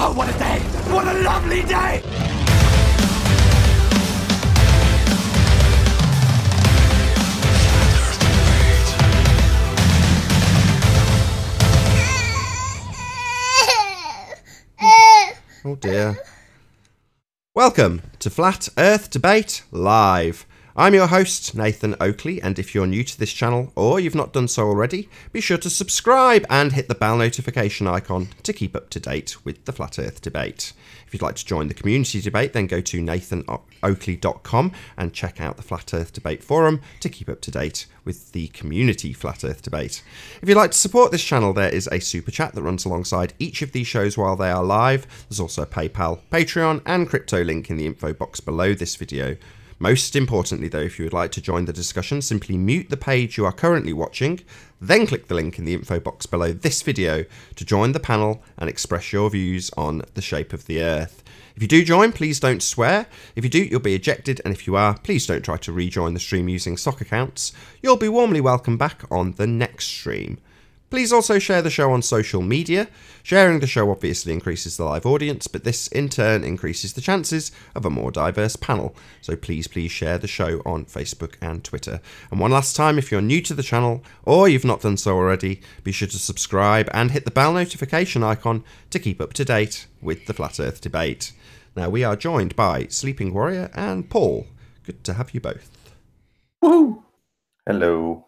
Oh, what a day! What a lovely day! Oh dear. Welcome to Flat Earth Debate Live. I'm your host, Nathan Oakley, and if you're new to this channel, or you've not done so already, be sure to subscribe and hit the bell notification icon to keep up to date with the Flat Earth Debate. If you'd like to join the community debate, then go to nathanoakley.com and check out the Flat Earth Debate forum to keep up to date with the community Flat Earth Debate. If you'd like to support this channel, there is a super chat that runs alongside each of these shows while they are live. There's also a PayPal, Patreon and crypto link in the info box below this video. Most importantly though, if you would like to join the discussion, simply mute the page you are currently watching, then click the link in the info box below this video to join the panel and express your views on the shape of the Earth. If you do join, please don't swear. If you do, you'll be ejected, and if you are, please don't try to rejoin the stream using sock accounts. You'll be warmly welcome back on the next stream. Please also share the show on social media. Sharing the show obviously increases the live audience, but this in turn increases the chances of a more diverse panel. So please share the show on Facebook and Twitter. And one last time, if you're new to the channel or you've not done so already, be sure to subscribe and hit the bell notification icon to keep up to date with the Flat Earth Debate. Now we are joined by Sleeping Warrior and Paul. Good to have you both. Woohoo! Hello.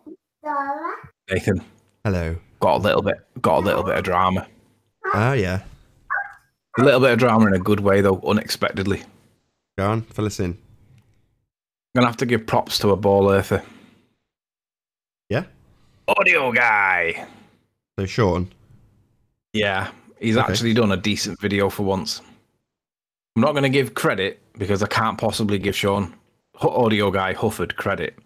Nathan. Hello. Got a little bit of drama. Oh yeah. A little bit of drama in a good way though, unexpectedly. Go on, fill us in. I'm gonna have to give props to a ball earther. Yeah? Audio guy. So Sean. Yeah, he's actually done a decent video for once. I'm not gonna give credit because I can't possibly give Sean, audio guy Hufford, credit.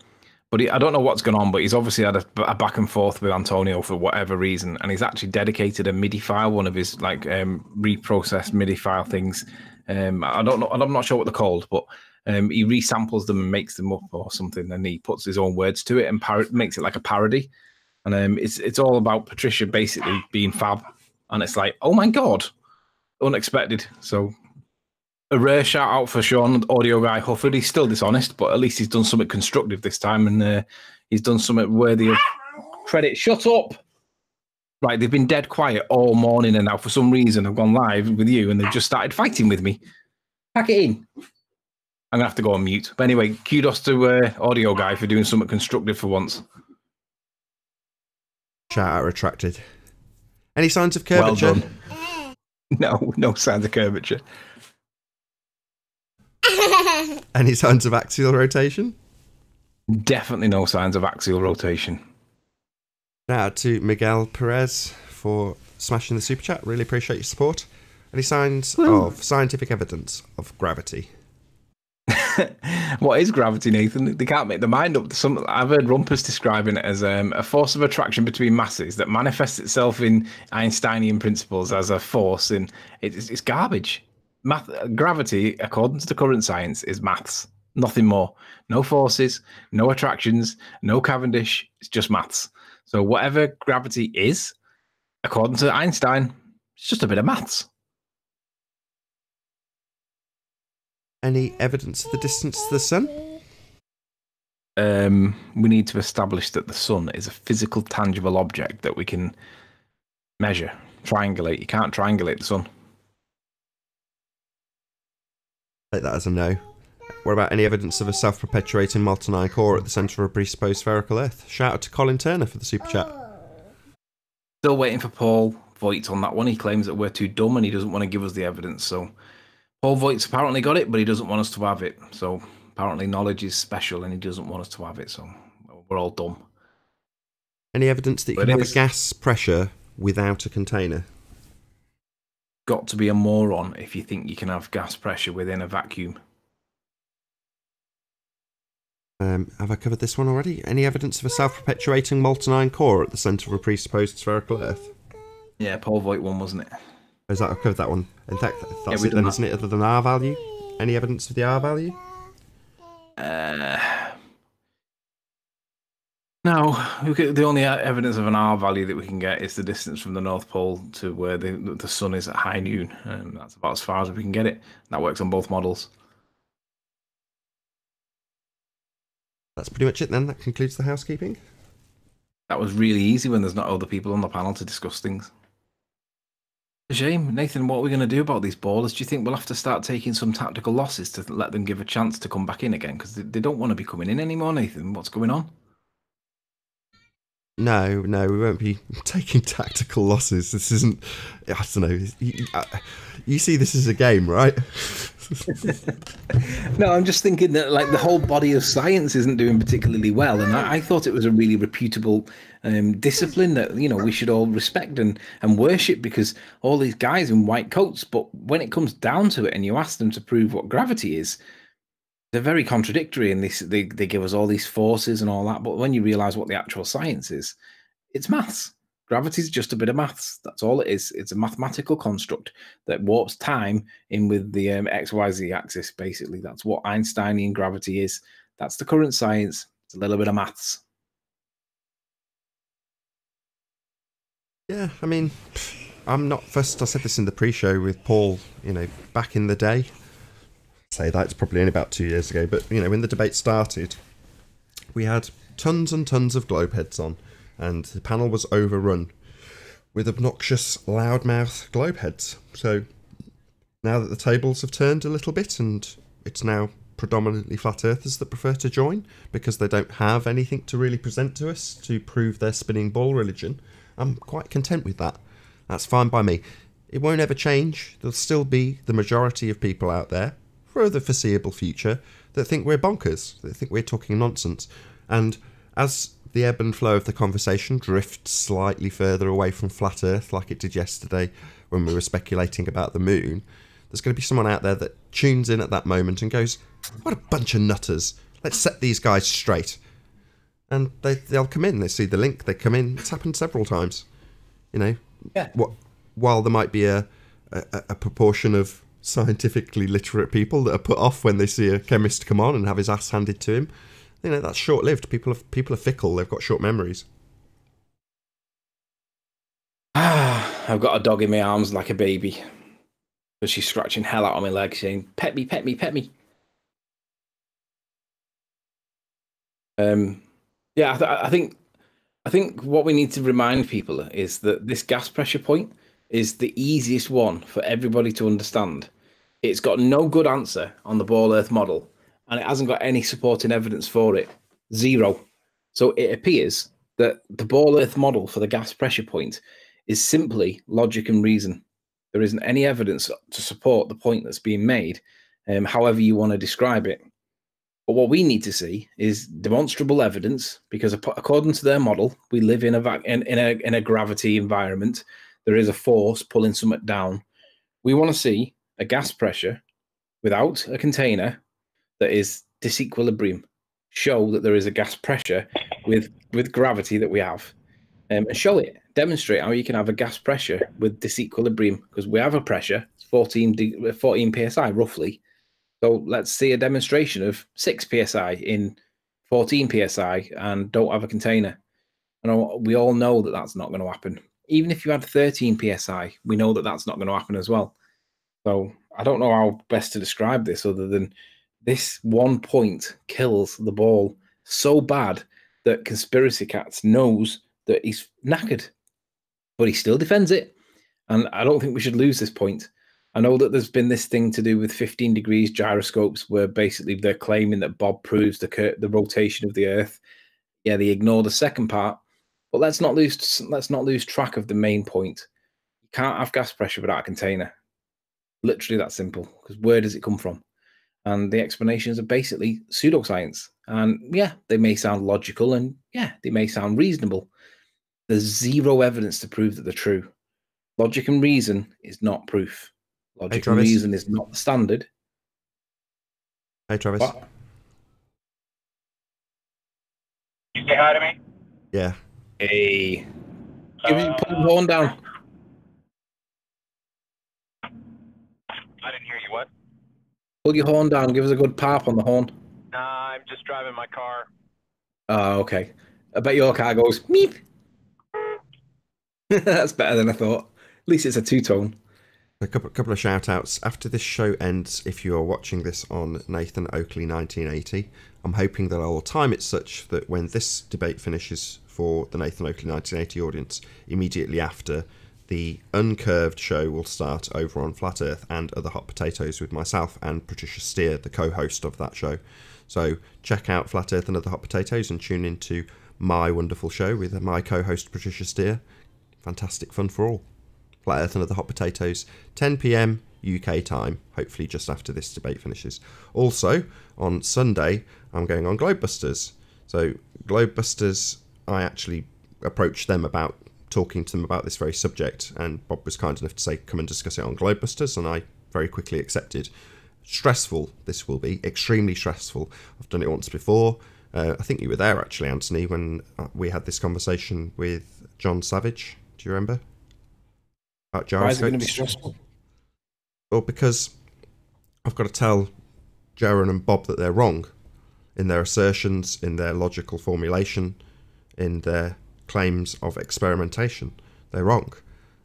But I don't know what's going on, but he's obviously had a back and forth with Antonio for whatever reason, and he's actually dedicated a MIDI file, one of his like reprocessed MIDI file things. I don't know, I'm not sure what they're called, but he resamples them and makes them up or something, and he puts his own words to it and makes it like a parody. And it's all about Patricia basically being fab, and it's like, oh my god, unexpected. So a rare shout out for Sean, audio guy Hufford. He's still dishonest, but at least he's done something constructive this time, and he's done something worthy of credit. Shut up! Right, they've been dead quiet all morning, and now for some reason I've gone live with you, and they've just started fighting with me. Pack it in. I'm gonna have to go on mute. But anyway, kudos to audio guy for doing something constructive for once. Shout out retracted. Any signs of curvature? Well done. No signs of curvature. Any signs of axial rotation? Definitely no signs of axial rotation. Shout out to Miguel Perez for smashing the super chat. Really appreciate your support. Any signs of scientific evidence of gravity? What is gravity, Nathan? They can't make their mind up. I've heard Rumpus describing it as a force of attraction between masses that manifests itself in Einsteinian principles as a force, and it's garbage. Gravity, according to the current science, is maths. Nothing more. No forces, no attractions, no Cavendish. It's just maths. So whatever gravity is, according to Einstein, it's just a bit of maths. Any evidence of the distance to the sun? We need to establish that the sun is a physical, tangible object that we can measure, triangulate. You can't triangulate the sun. Take that as a no. What about any evidence of a self-perpetuating molten iron core at the centre of a presupposed spherical Earth? Shout out to Colin Turner for the super chat. Still waiting for Paul Voigt on that one. He claims that we're too dumb and he doesn't want to give us the evidence. So Paul Voigt's apparently got it, but he doesn't want us to have it. So apparently knowledge is special and he doesn't want us to have it. So we're all dumb. Any evidence that you can have a gas pressure without a container? Got to be a moron if you think you can have gas pressure within a vacuum. Have I covered this one already? Any evidence of a self-perpetuating molten iron core at the centre of a presupposed spherical Earth? Yeah, Paul Voigt one, wasn't it? Is that, I've covered that one. In fact, that's yeah, it then, isn't it? Other than R value? Any evidence of the R value? No, the only evidence of an R value that we can get is the distance from the North Pole to where the sun is at high noon. And that's about as far as we can get it. That works on both models. That's pretty much it then. That concludes the housekeeping. That was really easy when there's not other people on the panel to discuss things. A shame. Nathan, what are we going to do about these ballers? Do you think we'll have to start taking some tactical losses to let them give a chance to come back in again? Because they don't want to be coming in anymore, Nathan. What's going on? No, we won't be taking tactical losses. This isn't, I don't know, you see this as a game, right? No, I'm just thinking that like the whole body of science isn't doing particularly well, and I thought it was a really reputable discipline that we should all respect and worship, because all these guys in white coats, but when it comes down to it and you ask them to prove what gravity is, they're very contradictory, and they give us all these forces and all that, but when you realize what the actual science is, it's maths. Gravity is just a bit of maths. That's all it is. It's a mathematical construct that warps time in with the XYZ axis, basically. That's what Einsteinian gravity is. That's the current science. It's a little bit of maths. Yeah, I mean, I'm not first. I said this in the pre-show with Paul, back in the day. Say that it's probably only about 2 years ago, but when the debate started, we had tons and tons of globeheads on, and the panel was overrun with obnoxious loudmouth globeheads. So now that the tables have turned a little bit, and it's now predominantly flat earthers that prefer to join because they don't have anything to really present to us to prove their spinning ball religion, I'm quite content with that. That's fine by me. It won't ever change. There'll still be the majority of people out there for the foreseeable future that think we're bonkers, that think we're talking nonsense. And as the ebb and flow of the conversation drifts slightly further away from flat earth, like it did yesterday when we were speculating about the moon, there's going to be someone out there that tunes in at that moment and goes, what a bunch of nutters, let's set these guys straight. And they'll come in, they see the link, they come in. It's happened several times. Yeah. While there might be a proportion of scientifically literate people that are put off when they see a chemist come on and have his ass handed to him, that's short-lived. People are fickle. They've got short memories. I've got a dog in my arms like a baby, but she's scratching hell out on my leg, saying, "Pet me, pet me, pet me." Yeah, I think what we need to remind people is that this gas pressure point is the easiest one for everybody to understand. It's got no good answer on the ball earth model, and it hasn't got any supporting evidence for it. Zero. So it appears that the ball earth model for the gas pressure point is simply logic and reason. There isn't any evidence to support the point that's being made, however you want to describe it. But what we need to see is demonstrable evidence, because according to their model, we live in a gravity environment. There is a force pulling something down. We want to see a gas pressure without a container that is disequilibrium. Show that there is a gas pressure with gravity that we have, and show it. Demonstrate how you can have a gas pressure with disequilibrium, because we have a pressure, 14 psi roughly. So let's see a demonstration of 6 psi in 14 psi and don't have a container. And we all know that that's not going to happen. Even if you had 13 psi, we know that that's not going to happen as well. So I don't know how best to describe this other than this 1 point kills the ball so bad that Conspiracy Cats knows that he's knackered, but he still defends it. And I don't think we should lose this point. I know that there's been this thing to do with 15 degrees gyroscopes where basically they're claiming that Bob proves the rotation of the Earth. Yeah, they ignore the second part, but let's not lose track of the main point. You can't have gas pressure without a container. Literally that simple, because where does it come from? And the explanations are basically pseudoscience. And yeah, they may sound logical and yeah, they may sound reasonable. There's zero evidence to prove that they're true. Logic and reason is not proof. Logic and reason is not the standard. Hey, Travis. What? You say hi to me? Yeah. Hey. Put the horn down. I didn't hear you. What? Pull your horn down. Give us a good pop on the horn. Nah, I'm just driving my car. Oh, okay. I bet your car goes meep. That's better than I thought. At least it's a two-tone. A couple of shout outs. After this show ends, if you are watching this on Nathan Oakley 1980, I'm hoping that I will time it such that when this debate finishes for the Nathan Oakley 1980 audience, immediately after, the Uncurved show will start over on Flat Earth and Other Hot Potatoes with myself and Patricia Steer, the co-host of that show. So check out Flat Earth and Other Hot Potatoes and tune into my wonderful show with my co-host Patricia Steer. Fantastic fun for all. Flat Earth and Other Hot Potatoes, 10 PM UK time, hopefully just after this debate finishes. Also, on Sunday, I'm going on Globebusters. So, Globebusters, I actually approached them about talking to them about this very subject, and Bob was kind enough to say, come and discuss it on Globebusters, and I very quickly accepted. Stressful, this will be, extremely stressful. I've done it once before. I think you were there, actually, Anthony, when we had this conversation with John Savage. Do you remember? About gyroscopes. Why is it going to be stressful? Well, because I've got to tell Jaron and Bob that they're wrong in their assertions, in their logical formulation, in their claims of experimentation. They're wrong,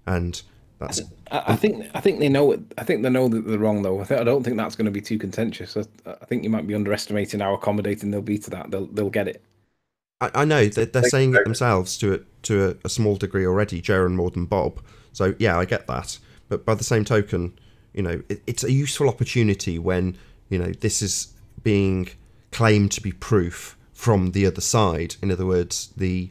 and that's. I think they know it. I think they know that they're wrong, though. I don't think that's going to be too contentious. I think you might be underestimating how accommodating they'll be to that. They'll get it. I know they're saying it themselves to a small degree already, Jaron more than Bob. So yeah, I get that. But by the same token, you know, it's a useful opportunity when, you know, this is being claimed to be proof from the other side. In other words, the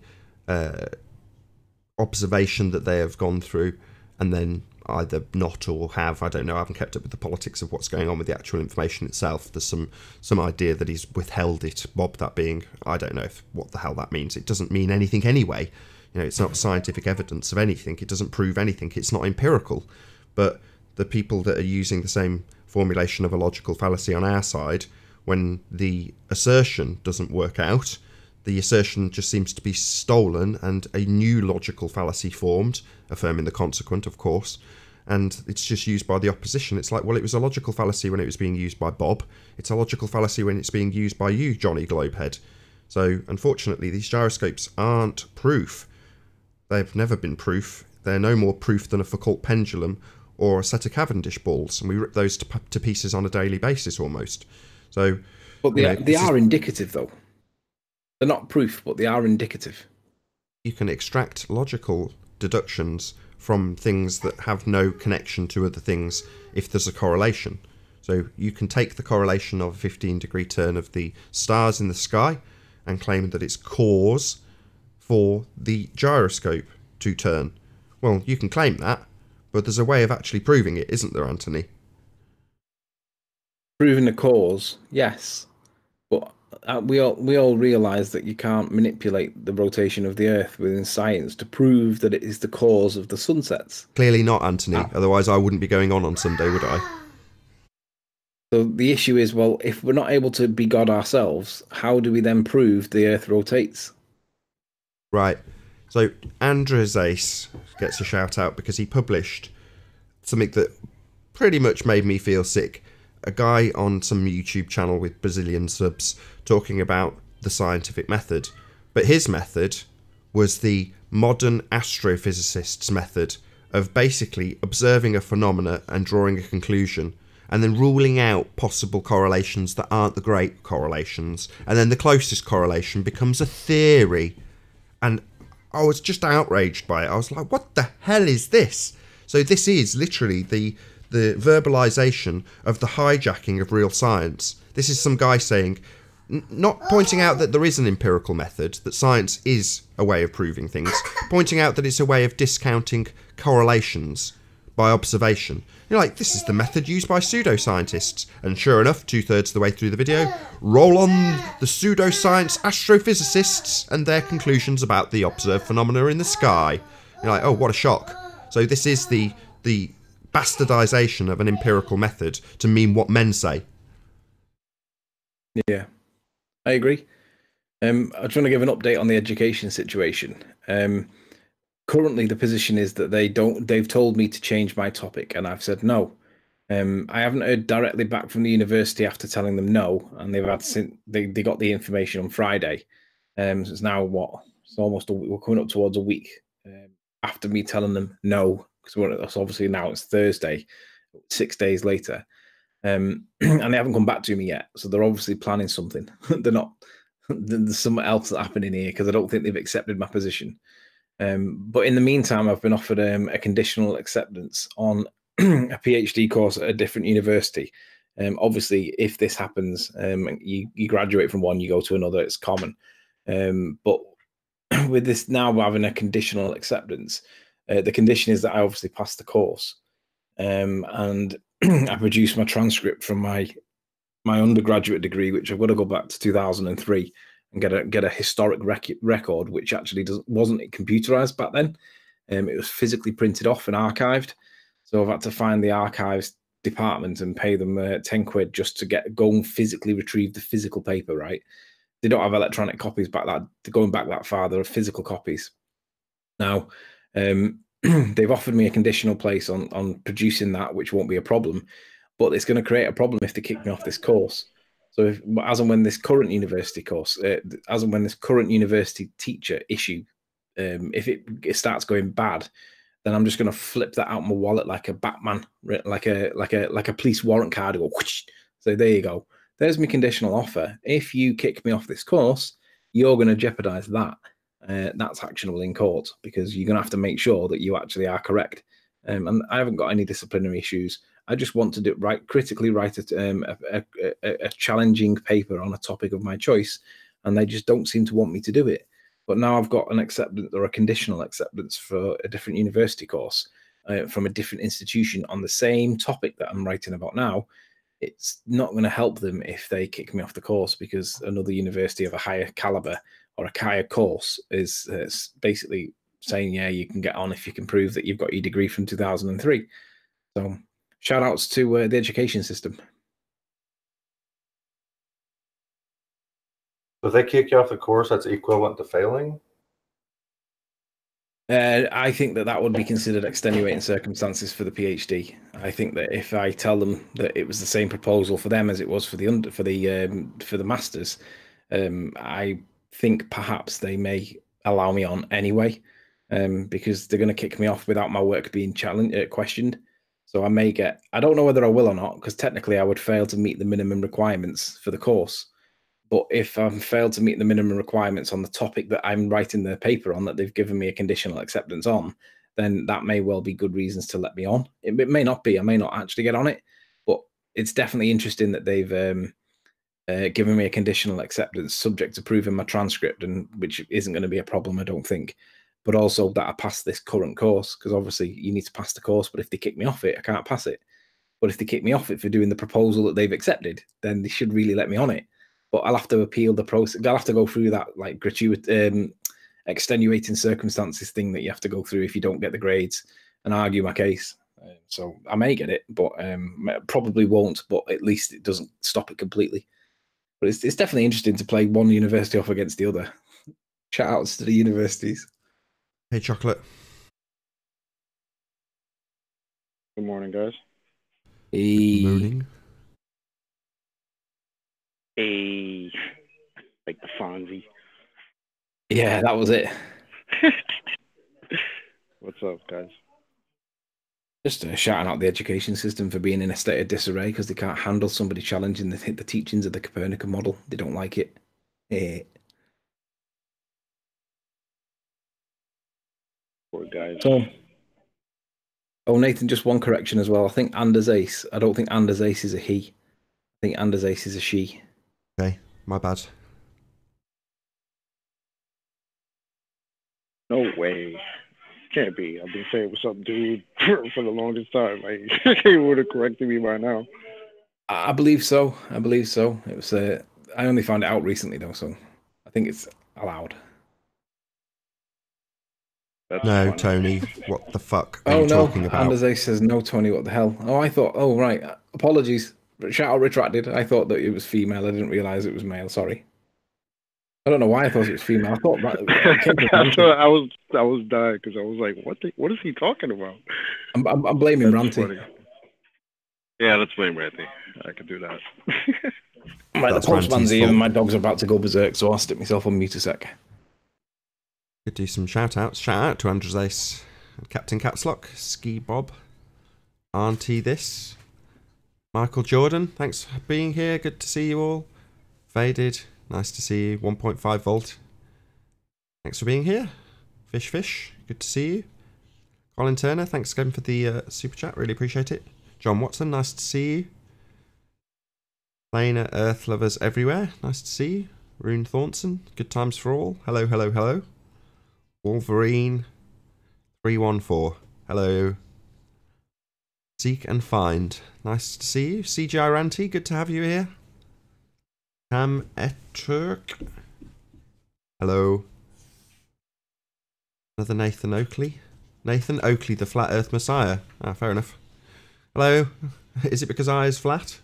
observation that they have gone through and then either not or have, I don't know, I haven't kept up with the politics of what's going on with the actual information itself. There's some idea that he's withheld it, Bob, that being, I don't know what the hell that means. It doesn't mean anything anyway. You know, it's not scientific evidence of anything. It doesn't prove anything. It's not empirical. But the people that are using the same formulation of a logical fallacy on our side, when the assertion doesn't work out, the assertion just seems to be stolen and a new logical fallacy formed, affirming the consequent, of course, and it's just used by the opposition. It's like, well, it was a logical fallacy when it was being used by Bob. It's a logical fallacy when it's being used by you, Johnny Globehead. So, unfortunately, these gyroscopes aren't proof. They've never been proof. They're no more proof than a Foucault pendulum or a set of Cavendish balls, and we rip those to pieces on a daily basis almost. So, but they are indicative, though. They're not proof, but they are indicative. You can extract logical deductions from things that have no connection to other things if there's a correlation. So you can take the correlation of a 15-degree turn of the stars in the sky and claim that it's cause for the gyroscope to turn. Well, you can claim that, but there's a way of actually proving it, isn't there, Anthony? Proving the cause, yes. But we all realise that you can't manipulate the rotation of the Earth within science to prove that it is the cause of the sunsets. Clearly not, Anthony. Otherwise, I wouldn't be going on Sunday, would I? So the issue is, well, if we're not able to be God ourselves, how do we then prove the Earth rotates? Right. So Andres Ace gets a shout out because he published something that pretty much made me feel sick. A guy on some YouTube channel with Brazilian subs talking about the scientific method. But his method was the modern astrophysicist's method of basically observing a phenomena and drawing a conclusion and then ruling out possible correlations that aren't the great correlations. And then the closest correlation becomes a theory. And I was just outraged by it. I was like, what the hell is this? So this is literally the verbalization of the hijacking of real science. This is some guy saying, not pointing out that there is an empirical method, that science is a way of proving things, pointing out that it's a way of discounting correlations by observation. You're like, this is the method used by pseudoscientists. And sure enough, 2/3 of the way through the video, roll on the pseudoscience astrophysicists and their conclusions about the observed phenomena in the sky. You're like, oh, what a shock. So this is the bastardization of an empirical method to mean what men say. Yeah, I agree. I just want to give an update on the education situation. Currently, the position is that they've told me to change my topic, and I've said no. I haven't heard directly back from the university after telling them no, and they got the information on Friday. So it's now it's almost we're coming up towards a week after me telling them no, because obviously now it's Thursday, 6 days later, and they haven't come back to me yet. So they're obviously planning something. They're not. There's something else happening here because I don't think they've accepted my position. But in the meantime, I've been offered a conditional acceptance on a PhD course at a different university. Obviously, if this happens, you graduate from one, you go to another. It's common. But with this now having a conditional acceptance, the condition is that I obviously pass the course, and I produce my transcript from my undergraduate degree, which I've got to go back to 2003 and get a historic record, which actually wasn't computerized back then. It was physically printed off and archived. So I've had to find the archives department and pay them 10 quid just to go and physically retrieve the physical paper, right? They don't have electronic copies going back that far. There are physical copies. Now, they've offered me a conditional place on producing that, which won't be a problem, but it's going to create a problem if they kick me off this course. So as and when this current university teacher issue, if it starts going bad, then I'm just going to flip that out my wallet like a Batman, like a police warrant card. Go, whoosh. So there you go. There's my conditional offer. If you kick me off this course, you're going to jeopardize that. That's actionable in court because you're going to have to make sure that you actually are correct. And I haven't got any disciplinary issues. I just want to critically write a challenging paper on a topic of my choice, and they just don't seem to want me to do it. But now I've got an acceptance or a conditional acceptance for a different university course from a different institution on the same topic that I'm writing about now. It's not going to help them if they kick me off the course because another university of a higher caliber or a higher course is basically saying, yeah, you can get on if you can prove that you've got your degree from 2003. So shout outs to the education system. So if they kick you off the course, that's equivalent to failing? I think that would be considered extenuating circumstances for the PhD. I think that if I tell them that it was the same proposal for them as it was for the masters, I think perhaps they may allow me on anyway, because they're going to kick me off without my work being questioned. So I don't know whether I will or not, because technically I would fail to meet the minimum requirements for the course. But if I'm failed to meet the minimum requirements on the topic that I'm writing the paper on, that they've given me a conditional acceptance on, then that may well be good reasons to let me on. It may not be. I may not actually get on it, but it's definitely interesting that they've given me a conditional acceptance subject to proving my transcript, and which isn't going to be a problem, I don't think. But also that I pass this current course, because obviously you need to pass the course, but if they kick me off it, I can't pass it. But if they kick me off it for doing the proposal that they've accepted, then they should really let me on it. But I'll have to appeal the process. I'll have to go through that like gratuitous, extenuating circumstances thing that you have to go through if you don't get the grades, and argue my case. So I may get it, but probably won't. But at least it doesn't stop it completely. But it's definitely interesting to play one university off against the other. Shout outs to the universities. Hey, Chocolate. Good morning, guys. Hey. Morning. Hey, like the Fonzie. Yeah, that was it. What's up, guys? Just shouting out the education system for being in a state of disarray because they can't handle somebody challenging the teachings of the Copernican model. They don't like it. Poor guys. So, Nathan, just one correction as well. I think Anders Ace. I don't think Anders Ace is a he. I think Anders Ace is a she. Okay, my bad. No way. Can't be. I've been saying what's up, dude, for the longest time. Like, he would have corrected me by now. I believe so. I believe so. It was. I only found it out recently, though, so I think it's allowed. That's No, funny. Tony, what the fuck are you talking about? Anders Ace says no, Tony. What the hell? Oh, I thought. Oh, right. Apologies. Shout out retracted. I thought that it was female. I didn't realize it was male. Sorry. I don't know why I thought it was female. I thought I was dying because I was like, what is he talking about? I'm blaming That's Ranty. funny. Yeah, let's blame Ranty. I could do that. Right, the That's Ranty's postman's here and fault. my dog's about to go berserk, so I'll stick myself on mute a sec. Could do some shout outs. Shout out to Andrews Ace, Captain Capslock, Ski Bob, Auntie This, Michael Jordan, thanks for being here. Good to see you all. Faded, nice to see you. 1.5 volt. Thanks for being here. Fish, good to see you. Colin Turner, thanks again for the super chat. Really appreciate it. John Watson, nice to see you. Plainer Earth lovers everywhere. Nice to see you. Rune Thornton, good times for all. Hello. Wolverine 314. Hello. Seek and Find. Nice to see you. CGI Ranty, good to have you here. Cam Eturk. Hello. Another Nathan Oakley. Nathan Oakley, the Flat Earth Messiah. Ah, fair enough. Hello. Is it because I is flat?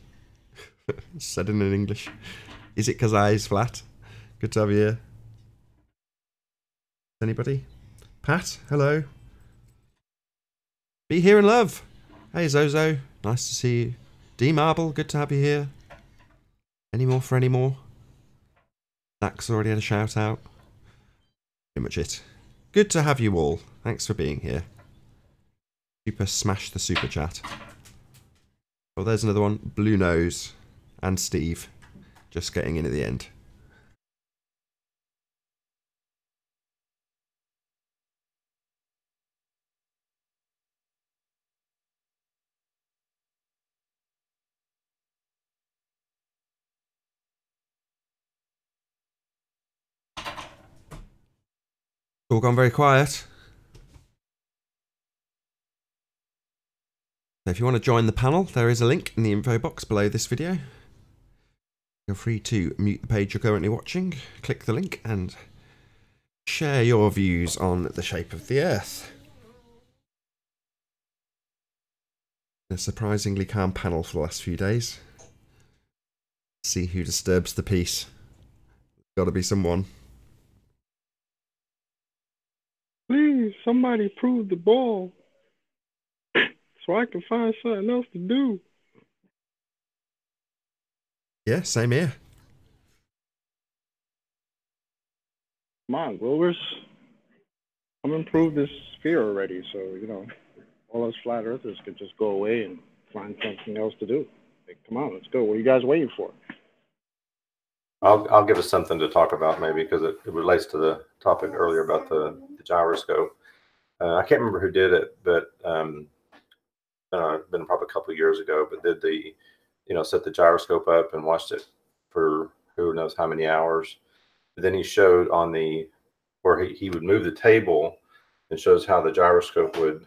Said in English. Is it because I is flat? Good to have you here. Anybody? Pat, hello. Be here in love. Hey Zozo, nice to see you. D Marble, good to have you here. Any more for any more? Zach's already had a shout out. Pretty much it. Good to have you all. Thanks for being here. Super smash the super chat. Oh, there's another one. Blue Nose and Steve just getting in at the end. All gone very quiet. So if you want to join the panel, there is a link in the info box below this video. Feel free to mute the page you're currently watching, click the link and share your views on the shape of the Earth. A surprisingly calm panel for the last few days. See who disturbs the peace. Got to be someone. Please, somebody prove the ball so I can find something else to do. Yeah, same here. Come on, Glowers. I'm improved this sphere already, so, you know, all us flat earthers could just go away and find something else to do. Like, come on, let's go. What are you guys waiting for? I'll give us something to talk about maybe because it relates to the topic earlier about the gyroscope. I can't remember who did it, but been probably a couple of years ago, but did the, set the gyroscope up and watched it for who knows how many hours. But then he showed on where he would move the table and shows how the gyroscope would,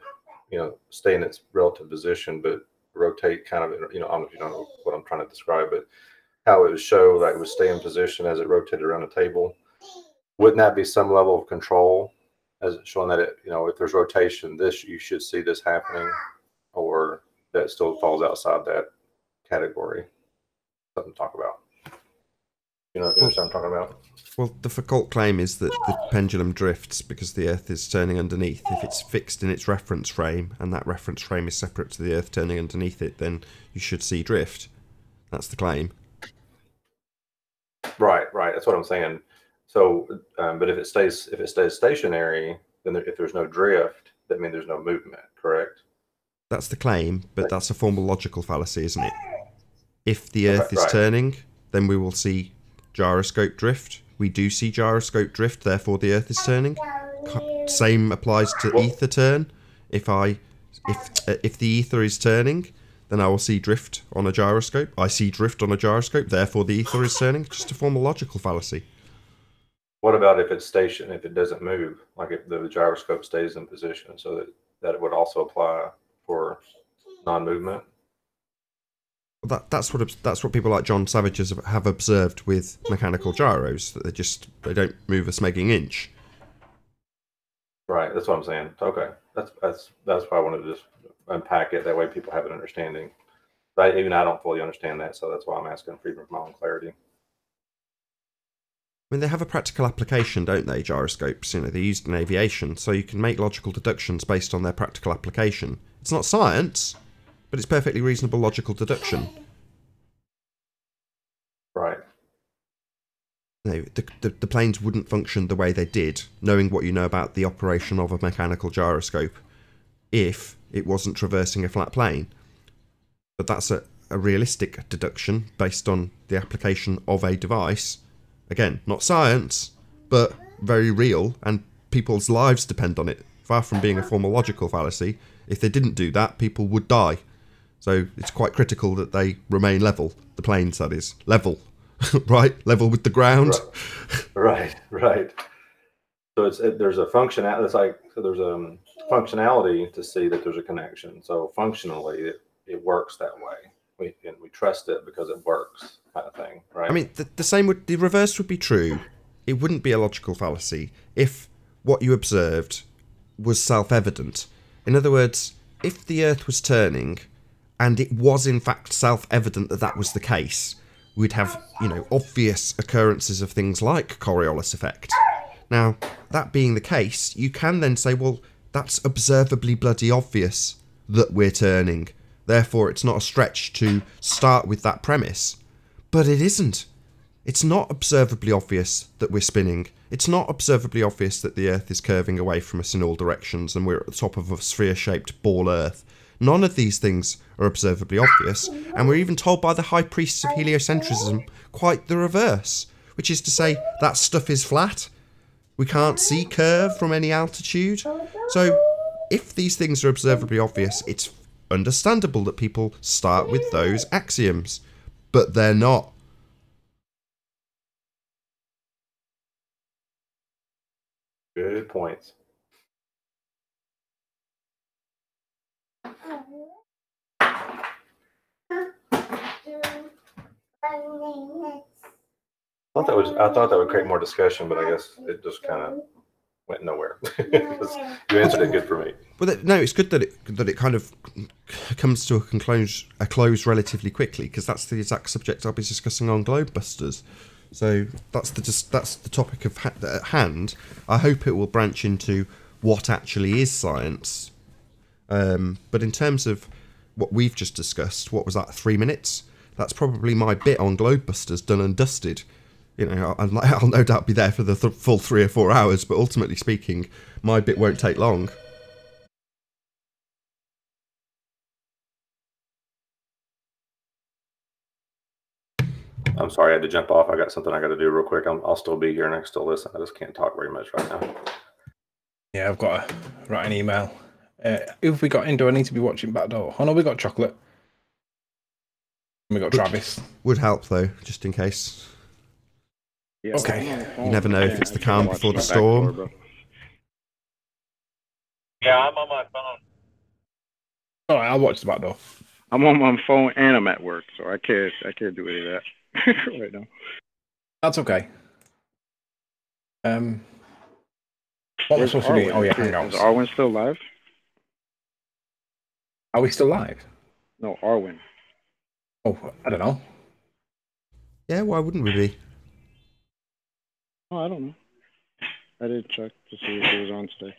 stay in its relative position, but rotate kind of, I don't know if you know what I'm trying to describe, but how it would show that it would stay in position as it rotated around the table. Wouldn't that be some level of control as showing that if there's rotation, you should see this happening, or that still falls outside that category? Something to talk about. You know what I'm talking about? Well, the Foucault claim is that the pendulum drifts because the Earth is turning underneath. If it's fixed in its reference frame, and that reference frame is separate to the Earth turning underneath it, then you should see drift. That's the claim. Right. That's what I'm saying. So, but if it stays stationary, then if there's no drift, that means there's no movement. Correct. That's the claim, but that's a formal logical fallacy, isn't it? If the Earth is turning, then we will see gyroscope drift. We do see gyroscope drift, therefore the Earth is turning. Same applies to ether turn. If the ether is turning, then I will see drift on a gyroscope. I see drift on a gyroscope, therefore the ether is turning. Just a formal logical fallacy. What about if it's stationary, if it doesn't move, like if the gyroscope stays in position, so that it would also apply for non-movement? That's what people like John Savage have observed with mechanical gyros, that they don't move a smegging inch. Right, that's what I'm saying. Okay, that's why I wanted to just unpack it. That way, people have an understanding. But even I don't fully understand that, so that's why I'm asking for even my own clarity. I mean, they have a practical application, don't they, gyroscopes? They're used in aviation, so you can make logical deductions based on their practical application. It's not science, but it's perfectly reasonable logical deduction. Right. the planes wouldn't function the way they did, knowing what you know about the operation of a mechanical gyroscope, if it wasn't traversing a flat plane. But that's a realistic deduction based on the application of a device. Again, not science, but very real, and people's lives depend on it. Far from being a formal logical fallacy, if they didn't do that, people would die. So it's quite critical that they remain level. The planes, that is. Level. Right? Level with the ground. Right. So there's a functionality. It's like, so there's a functionality to see that there's a connection. So functionally, it works that way. We trust it because it works, kind of thing, right? I mean, the reverse would be true. It wouldn't be a logical fallacy if what you observed was self-evident. In other words, if the Earth was turning and it was in fact self-evident that that was the case, we'd have, obvious occurrences of things like Coriolis effect. Now, that being the case, you can then say, well, that's observably bloody obvious that we're turning. Therefore, it's not a stretch to start with that premise. But it isn't. It's not observably obvious that we're spinning. It's not observably obvious that the Earth is curving away from us in all directions and we're at the top of a sphere-shaped ball Earth. None of these things are observably obvious, and we're even told by the high priests of heliocentrism quite the reverse, which is to say that stuff is flat. We can't see curve from any altitude. So if these things are observably obvious, it's understandable that people start with those axioms, but they're not. Good points. I thought that would create more discussion, but I guess it just kind of went nowhere. You answered it good for me. Well, no, it's good that it kind of comes to a close relatively quickly, because that's the exact subject I'll be discussing on Globebusters. So that's the topic at hand. I hope it will branch into what actually is science. But in terms of what we've just discussed, what was that, 3 minutes? That's probably my bit on Globebusters done and dusted. I'll no doubt be there for the full 3 or 4 hours, but ultimately speaking, my bit won't take long. I'm sorry, I had to jump off. I got something I got to do real quick. I'll still be here and I can still listen. I just can't talk very much right now. Yeah, I've got to write an email. If we got in, do I need to be watching Backdoor? Oh no, we got Chocolate. And we got Travis. Would help though, just in case. Yeah, okay. You never know if it's the calm before the storm. Yeah, I'm on my phone. All right, I'll watch the Backdoor. I'm on my phone and I'm at work, so I can't do any of that right now. That's okay. What am I supposed to do? Oh yeah, Hangouts. Is Arwen still live? Are we still live? No, Arwen. Oh, I don't know. Yeah, why wouldn't we be? Oh, I don't know. I didn't check to see if it was on today.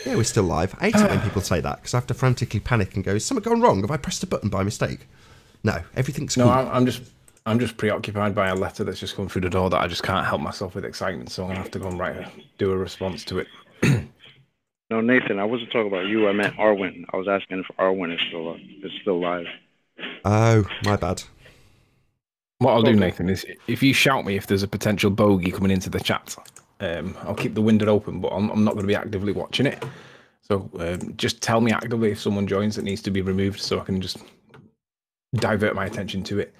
Yeah, we're still live. I hate it when people say that, because I have to frantically panic and go, "Is something gone wrong? Have I pressed a button by mistake?" No, everything's cool. No, I'm just preoccupied by a letter that's just come through the door that I just can't help myself with excitement, so I'm gonna have to go and do a response to it. No, Nathan, I wasn't talking about you. I meant Arwen. I was asking if Arwen is still live. Oh, my bad. What I'll do, Nathan, is if you shout me if there's a potential bogey coming into the chat, I'll keep the window open, but I'm not going to be actively watching it. So just tell me actively if someone joins that needs to be removed, so I can just divert my attention to it.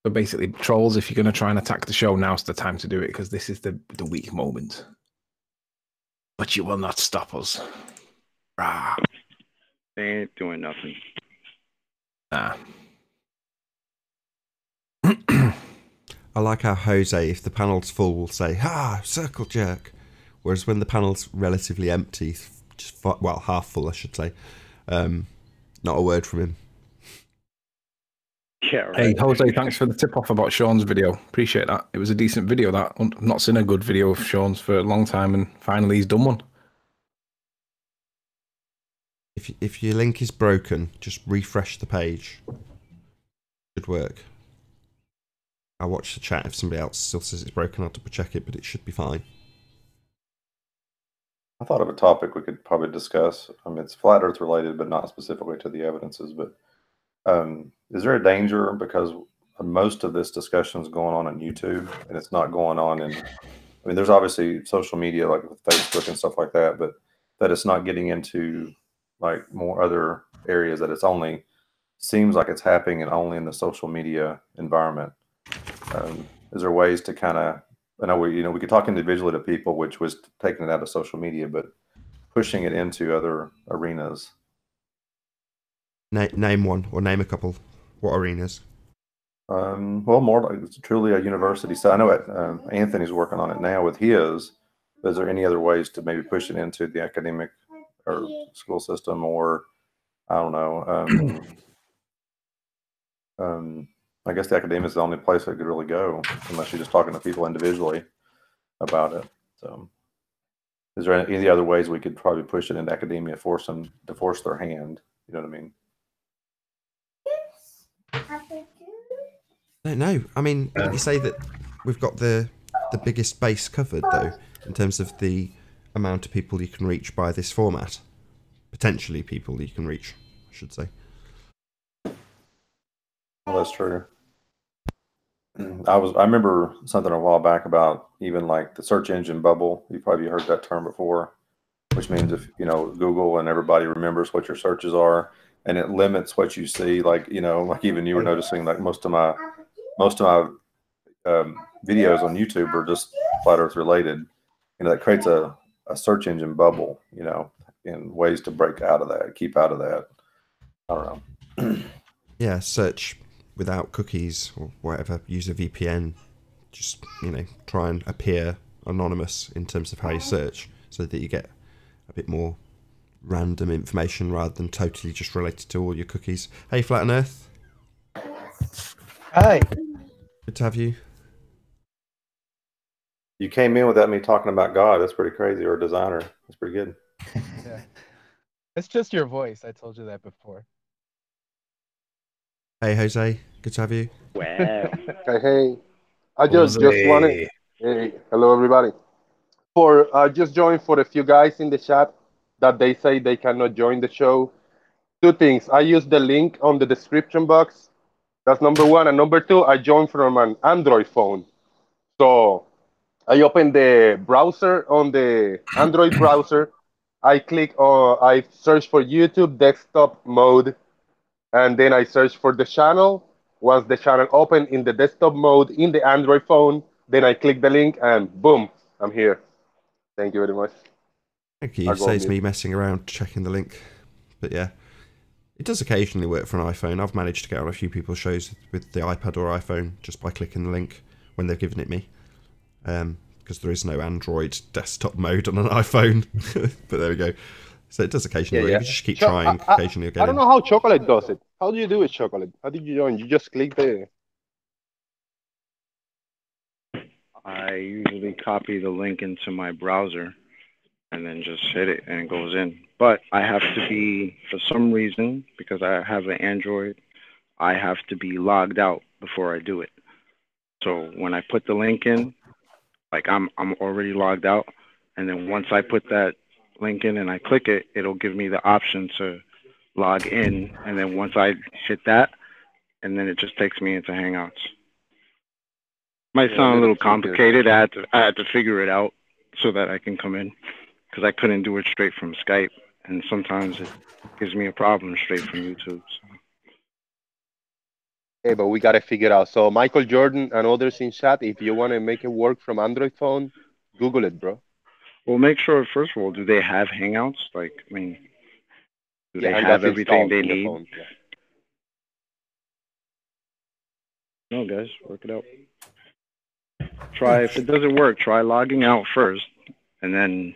So basically, trolls, if you're going to try and attack the show, now's the time to do it, because this is the weak moment. But you will not stop us. Rah. They ain't doing nothing. Nah. I like how Jose, if the panel's full, will say, "Ah, circle jerk." Whereas when the panel's relatively empty, half full, I should say, not a word from him. Yeah, right. Hey, Jose, thanks for the tip-off about Sean's video. Appreciate that. It was a decent video, that. I've not seen a good video of Sean's for a long time, and finally he's done one. If your link is broken, just refresh the page. Should work. I'll watch the chat. If somebody else still says it's broken, I'll double check it, but it should be fine. I thought of a topic we could probably discuss. I mean, it's flat Earth related, but not specifically to the evidences. But is there a danger because most of this discussion is going on YouTube and it's not going on in? I mean, there's obviously social media like with Facebook and stuff like that, but that it's not getting into like more other areas. That it's only seems like it's happening and only in the social media environment. Is there ways to kind of? I know we could talk individually to people, which was taking it out of social media, but pushing it into other arenas. Name one or name a couple. What arenas? Well, more like it's truly a university. So I know Anthony's working on it now with his. Is there any other ways to maybe push it into the academic or school system, or I don't know? I guess the academia is the only place that could really go, unless you're just talking to people individually about it. So, is there any other ways we could probably push it into academia, force them to force their hand? You know what I mean? I don't know. I mean, you say that we've got the biggest base covered, though, in terms of the amount of people you can reach by this format. Potentially people you can reach, I should say. Well, that's true. I remember something a while back about even like the search engine bubble. You probably heard that term before, which means if Google and everybody remembers what your searches are, and it limits what you see. Like like even you were noticing, like most of my videos on YouTube are just flat Earth related. That creates a search engine bubble. And ways to break out of that, keep out of that. I don't know. Yeah, search without cookies or whatever. Use a VPN. Just try and appear anonymous in terms of how you search, so that you get a bit more random information rather than totally just related to all your cookies. Hey, Flat on Earth. Hi. Good to have you. You came in without me talking about God. That's pretty crazy. Or a designer. That's pretty good. Yeah. It's just your voice. I told you that before. Hey, Jose. Good to have you. Wow. Hey. I just Jose. wanted. Hey, hello everybody. I just joined for a few guys in the chat that they say they cannot join the show. Two things. I use the link on the description box. That's number one. And number two, I joined from an Android phone. So I open the browser on the Android browser. I search for YouTube desktop mode, and then I search for the channel. Once the channel open in the desktop mode in the Android phone, then I click the link and boom, I'm here. Thank you very much. Thank you. Saves me messing around checking the link. But yeah, it does occasionally work for an iPhone. I've managed to get on a few people's shows with the iPad or iPhone just by clicking the link when they've given it me. Because there is no Android desktop mode on an iPhone. But there we go. So it does occasionally work. You just keep trying. Occasionally you'll get I don't know how Chocolate does it. How do you do it, Chocolate? How did you join? You just click the... I usually copy the link into my browser and then just hit it and it goes in. But I have to be, for some reason, because I have an Android, I have to be logged out before I do it. So when I put the link in, like I'm already logged out, and then once I put that link in and I click it, it'll give me the option to log in, and then once I hit that, and then it just takes me into Hangouts. Might sound a little complicated. I had to figure it out so that I can come in, because I couldn't do it straight from Skype, and sometimes it gives me a problem straight from YouTube. So. Okay, but we got to figure it out. So Michael Jordan and others in chat, if you want to make it work from Android phone, Google it, bro. Well, make sure, first of all, do they have Hangouts? Like, I mean, do they have everything they need? Phone, yeah. No, guys, work it out. Try, if it doesn't work, try logging out first and then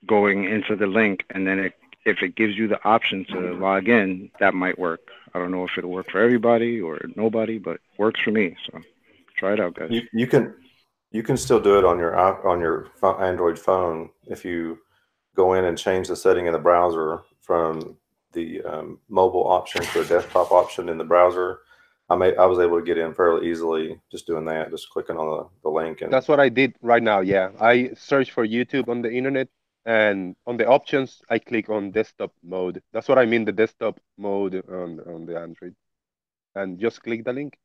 going into the link, and then if it gives you the option to log in, that might work. I don't know if it'll work for everybody or nobody, but it works for me. So try it out, guys. You can still do it on your Android phone if you go in and change the setting in the browser from the mobile option to a desktop option in the browser, I was able to get in fairly easily just doing that, just clicking on the link. And that's what I did right now. Yeah, I searched for YouTube on the internet, and on the options, I click on desktop mode. That's what I mean, the desktop mode on the Android, and just click the link.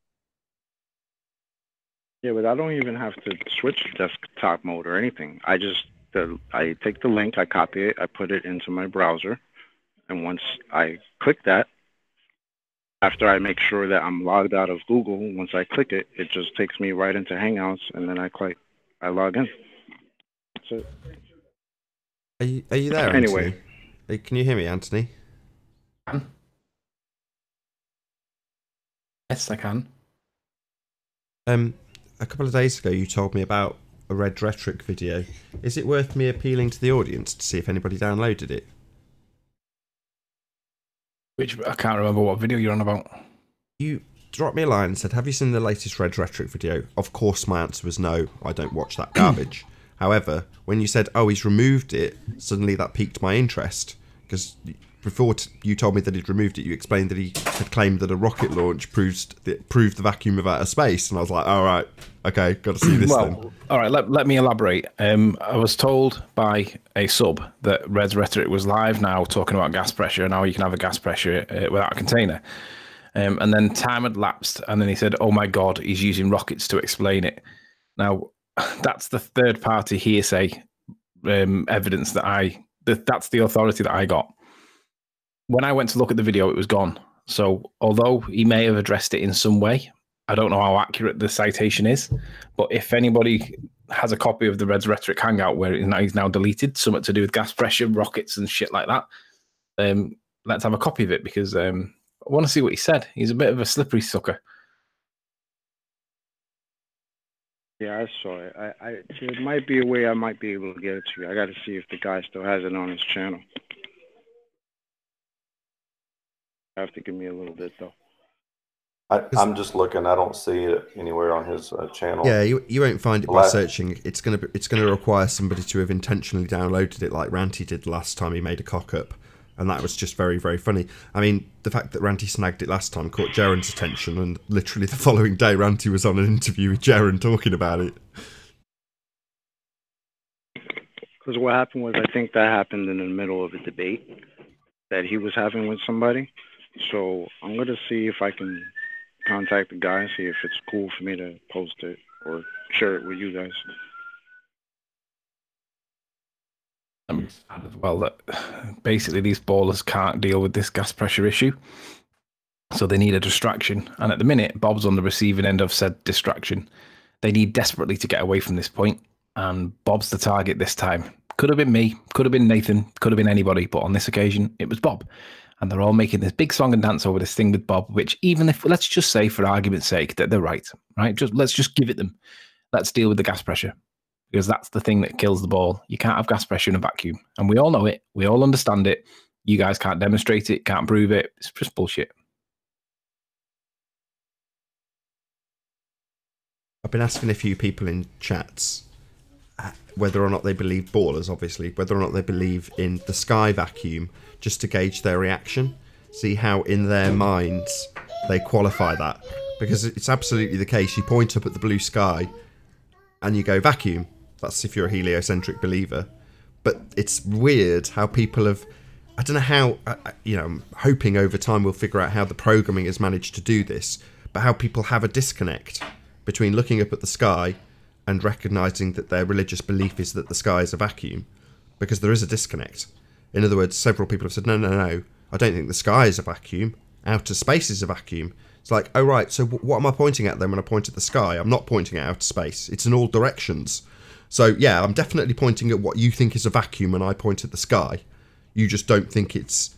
Yeah, but I don't even have to switch to desktop mode or anything. I take the link, I copy it, I put it into my browser, and once I click that, after I make sure that I'm logged out of Google, once I click it, it just takes me right into Hangouts, and then I log in. That's it. Are you there, Anyway. Anthony? Can you hear me, Anthony? Yes, I can. A couple of days ago, you told me about a Rhetoric video. Is it worth me appealing to the audience to see if anybody downloaded it? Which I can't remember what video you're on about. You dropped me a line and said, "Have you seen the latest Rhetoric video?" Of course, my answer was no. I don't watch that garbage. However, when you said, "Oh, he's removed it," suddenly that piqued my interest, because before you told me that he'd removed it, you explained that he had claimed that a rocket launch proved the vacuum of outer space, and I was like, "All right, okay, got to see this then." All right, let me elaborate. I was told by a sub that Red's Rhetoric was live now, talking about gas pressure, and how you can have a gas pressure without a container. And then time had lapsed, and then he said, "Oh my God, he's using rockets to explain it." Now, that's the third party hearsay evidence that's the authority that I got. When I went to look at the video, it was gone. So although he may have addressed it in some way, I don't know how accurate the citation is. But if anybody has a copy of the Red's Rhetoric Hangout where he's now deleted, something to do with gas pressure, rockets and shit like that, let's have a copy of it, because I want to see what he said. He's a bit of a slippery sucker. Yeah, I saw it. There might be a way I might be able to get it to you. I got to see if the guy still has it on his channel. You have to give me a little bit, though. I'm just looking. I don't see it anywhere on his channel. Yeah, you won't find it by searching. It's gonna require somebody to have intentionally downloaded it, like Ranty did last time he made a cock up, and that was just very, very funny. I mean, the fact that Ranty snagged it last time caught Jaren's attention, and literally the following day, Ranty was on an interview with Jaren talking about it. Because what happened was, I think that happened in the middle of a debate that he was having with somebody. So I'm going to see if I can contact the guy, see if it's cool for me to post it or share it with you guys. Well, basically these ballers can't deal with this gas pressure issue, so they need a distraction. And at the minute, Bob's on the receiving end of said distraction. They need desperately to get away from this point, and Bob's the target this time. Could have been me, could have been Nathan, could have been anybody, but on this occasion, it was Bob. And they're all making this big song and dance over this thing with Bob, which, even if, let's just say for argument's sake that they're right? Let's just give it them. Let's deal with the gas pressure, because that's the thing that kills the ball. You can't have gas pressure in a vacuum, and we all know it. We all understand it. You guys can't demonstrate it, can't prove it. It's just bullshit. I've been asking a few people in chats whether or not they believe ballers, obviously, whether or not they believe in the sky vacuum, just to gauge their reaction, see how in their minds they qualify that. Because it's absolutely the case. You point up at the blue sky and you go vacuum. That's if you're a heliocentric believer. But it's weird how people have, I don't know how, I'm hoping over time we'll figure out how the programming has managed to do this, but how people have a disconnect between looking up at the sky and recognising that their religious belief is that the sky is a vacuum, because there is a disconnect. In other words, several people have said, no, I don't think the sky is a vacuum. Outer space is a vacuum. It's like, oh right, so what am I pointing at then when I point at the sky? I'm not pointing at outer space. It's in all directions. So yeah, I'm definitely pointing at what you think is a vacuum when I point at the sky. You just don't think it's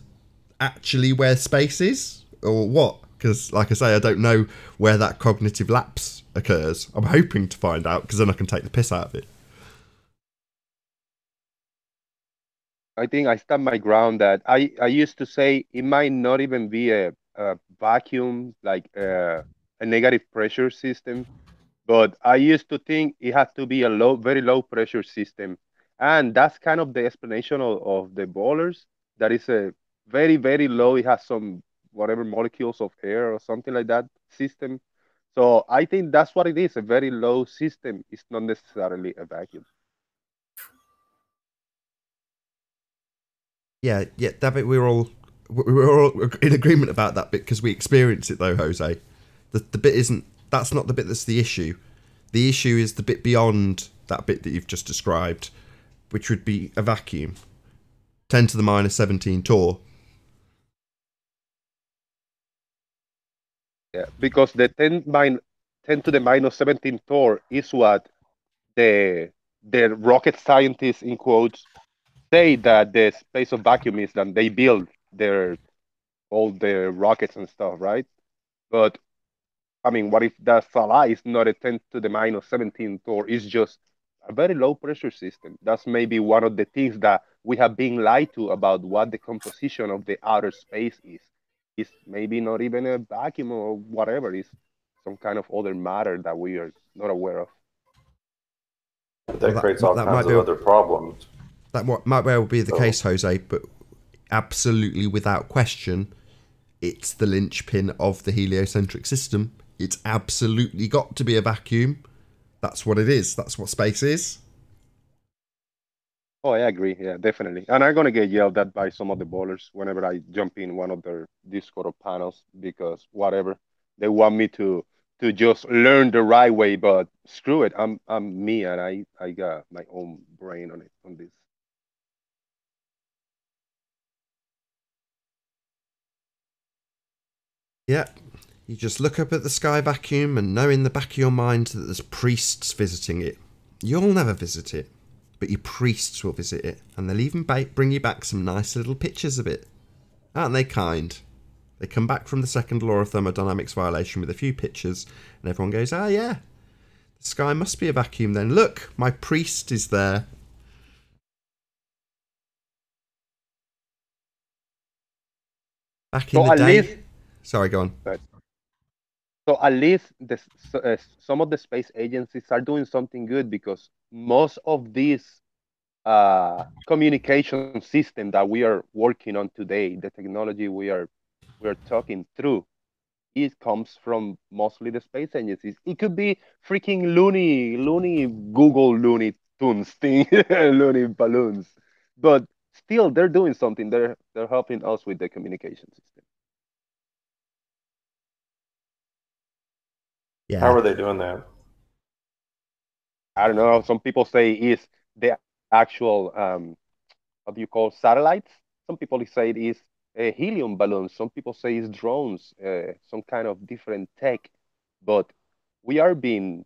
actually where space is? Or what? Because, like I say, I don't know where that cognitive lapse occurs. I'm hoping to find out, because then I can take the piss out of it. I think I stand my ground that I used to say it might not even be a vacuum, like a negative pressure system, but I used to think it has to be a very low pressure system. And that's kind of the explanation of the ballers. That is very, very low. It has some whatever molecules of air or something like that system. So I think that's what it is. A very low system. It's not necessarily a vacuum. Yeah, that bit we're all in agreement about that bit because we experience it though, Jose. The bit isn't. That's not the bit that's the issue. The issue is the bit beyond that bit that you've just described, which would be a vacuum. 10 to the minus 17 torr. Yeah, because the 10 to the minus 17 torr is what the rocket scientists in quotes say that the space of vacuum is, that they build all their rockets and stuff, right? But I mean, what if that Salah is not a 10 to the minus 17 torr? It's just a very low pressure system. That's maybe one of the things that we have been lied to about what the composition of the outer space is. It's maybe not even a vacuum or whatever. It's some kind of other matter that we are not aware of. But that creates all kinds of other problems. That might well be the case, Jose, but absolutely without question, it's the linchpin of the heliocentric system. It's absolutely got to be a vacuum. That's what it is. That's what space is. Oh, I agree. Yeah, definitely. And I'm gonna get yelled at by some of the ballers whenever I jump in one of their Discord or panels because whatever they want me to just learn the right way. But screw it, I'm me, and I got my own brain on this. Yeah. You just look up at the sky vacuum and know in the back of your mind that there's priests visiting it. You'll never visit it, but your priests will visit it, and they'll even bring you back some nice little pictures of it. Aren't they kind? They come back from the second law of thermodynamics violation with a few pictures, and everyone goes, ah, yeah, the sky must be a vacuum then. Look, my priest is there. Back in the day... Sorry, go on. Right. So at least some of the space agencies are doing something good because most of these communication system that we are working on today, the technology we are talking through, it comes from mostly the space agencies. It could be freaking loony Google Looney Tunes thing, loony balloons, but still they're doing something. They're helping us with the communication system. Yeah. How are they doing that? I don't know. Some people say it's the actual what do you call satellites? Some people say it is helium balloons. Some people say it's drones, some kind of different tech. But we are being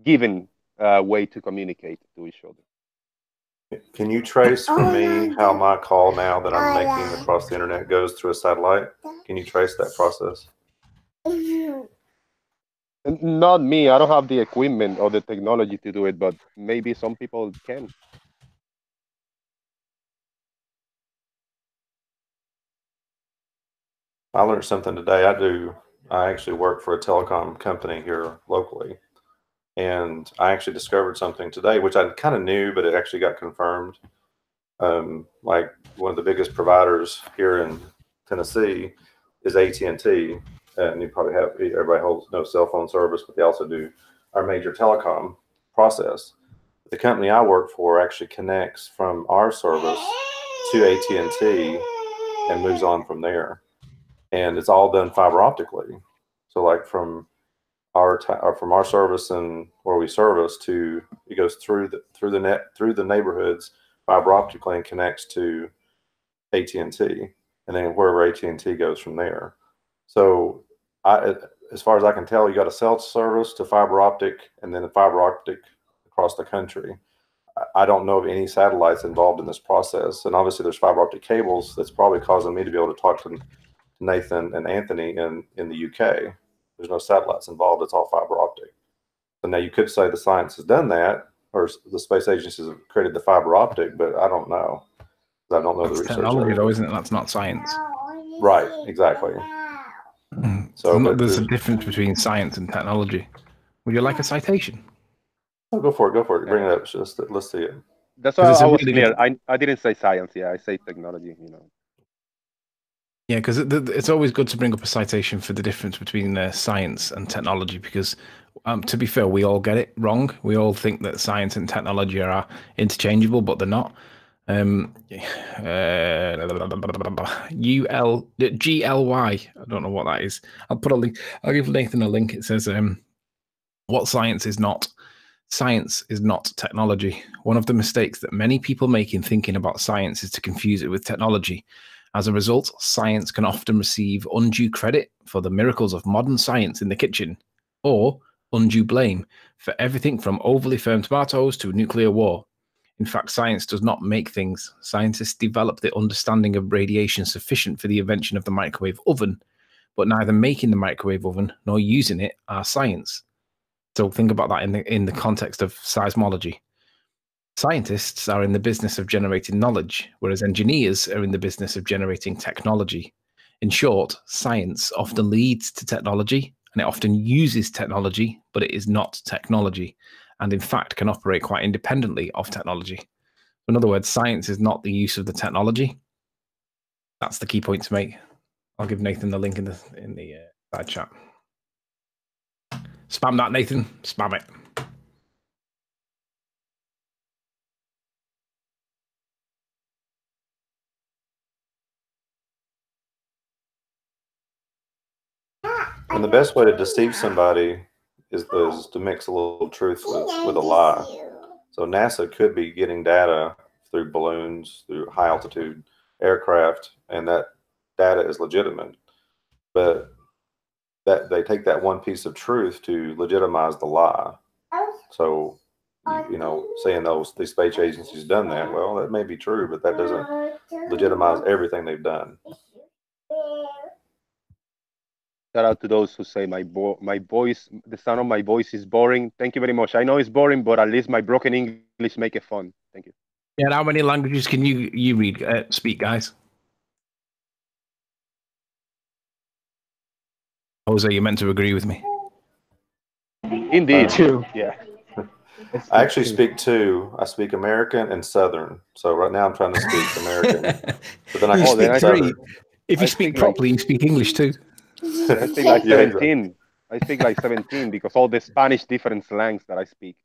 given a way to communicate to each other. Can you trace for me how my call now that I'm making across the internet goes through a satellite? Can you trace that process? Not me. I don't have the equipment or the technology to do it, but maybe some people can. I learned something today. I actually work for a telecom company here locally. And I actually discovered something today, which I kind of knew, but it actually got confirmed. Like one of the biggest providers here in Tennessee is AT&T. And you probably have, everybody holds no cell phone service, but they also do our major telecom process. The company I work for actually connects from our service to AT&T and moves on from there. And it's all done fiber optically. So like from our service and where we service to, it goes through the neighborhoods fiber optically and connects to AT&T, and then wherever AT&T goes from there. So as far as I can tell, you got a cell service to fiber optic and then a fiber optic across the country. I don't know of any satellites involved in this process. And obviously there's fiber optic cables that's probably causing me to be able to talk to Nathan and Anthony in the UK. There's no satellites involved. It's all fiber optic. So now you could say the science has done that, or the space agencies have created the fiber optic, but I don't know. I don't know the research. Technology, though, isn't it? That's not science. Right. Exactly. So there's a difference between science and technology. Would you like a citation? Oh, go for it. Go for it. Bring it up. Let's see it. That's why I was clear. I didn't say science. Yeah, I say technology. You know. Yeah, because it's always good to bring up a citation for the difference between science and technology, because to be fair, we all get it wrong. We all think that science and technology are interchangeable, but they're not. GLY. I don't know what that is. I'll put a link. I'll give Nathan a link. It says what science is not. Science is not technology. One of the mistakes that many people make in thinking about science is to confuse it with technology. As a result, science can often receive undue credit for the miracles of modern science in the kitchen, or undue blame for everything from overly firm tomatoes to nuclear war. In fact, science does not make things. Scientists develop the understanding of radiation sufficient for the invention of the microwave oven, but neither making the microwave oven nor using it are science. So think about that in the context of seismology. Scientists are in the business of generating knowledge, whereas engineers are in the business of generating technology. In short, science often leads to technology, and it often uses technology, but it is not technology, and in fact can operate quite independently of technology. In other words, science is not the use of the technology. That's the key point to make. I'll give Nathan the link in the side chat. Spam that, Nathan. Spam it. And the best way to deceive somebody is to mix a little truth with a lie. So NASA could be getting data through balloons, through high altitude aircraft, and that data is legitimate. But that they take that one piece of truth to legitimize the lie. So, you know, saying these space agencies done that, well, that may be true, but that doesn't legitimize everything they've done. Shout out to those who say my voice, the sound of my voice is boring. Thank you very much. I know it's boring, but at least my broken English make it fun. Thank you. Yeah, and how many languages can you read, speak, guys? Jose, you're meant to agree with me. Indeed. Two. Yeah. I actually speak two. I speak American and Southern. So right now I'm trying to speak American, but then I can speak Southern. If you speak properly, you speak English too. I speak like 17. I speak like 17 because all the Spanish different slangs that I speak.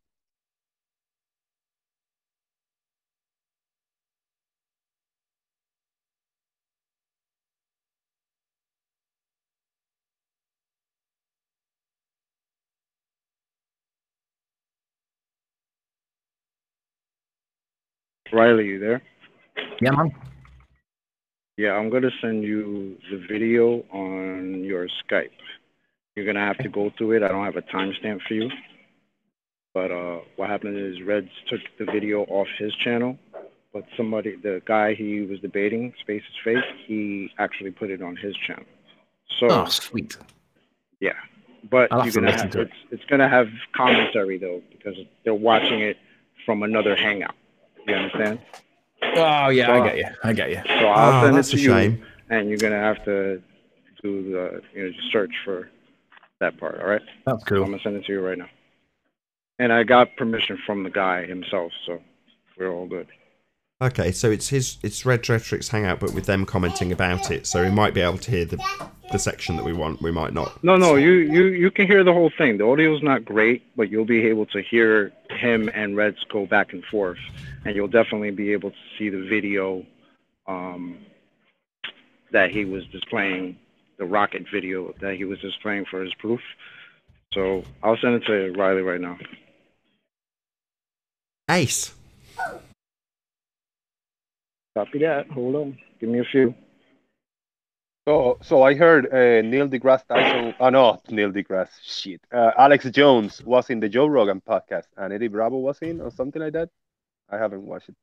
Riley, you there? Yeah, man. Yeah, I'm gonna send you the video on your Skype. You're gonna have to go through it. I don't have a timestamp for you. But what happened is Reds took the video off his channel, but the guy he was debating, Space's Face, he actually put it on his channel. So, oh, sweet. Yeah, but I'll you're gonna have it's gonna have commentary though because they're watching it from another hangout. You understand? Oh yeah, so, I get you. So I'll send it to you, and you're gonna have to do the just search for that part. All right? That's cool. So I'm gonna send it to you right now. And I got permission from the guy himself, so we're all good. Okay, so it's Rhetoric's hangout, but with them commenting about it, so we might be able to hear the section that we want. We might not. No, you can hear the whole thing. The audio's not great, but you'll be able to hear him and Reds go back and forth, and you'll definitely be able to see the video that he was displaying, the rocket video that he was displaying for his proof. So I'll send it to Riley right now. Ace. Copy that. Hold on. Give me a few. So I heard Neil deGrasse Tyson. Oh no, Neil deGrasse. Shit. Alex Jones was in the Joe Rogan podcast, and Eddie Bravo was in, or something like that. I haven't watched it.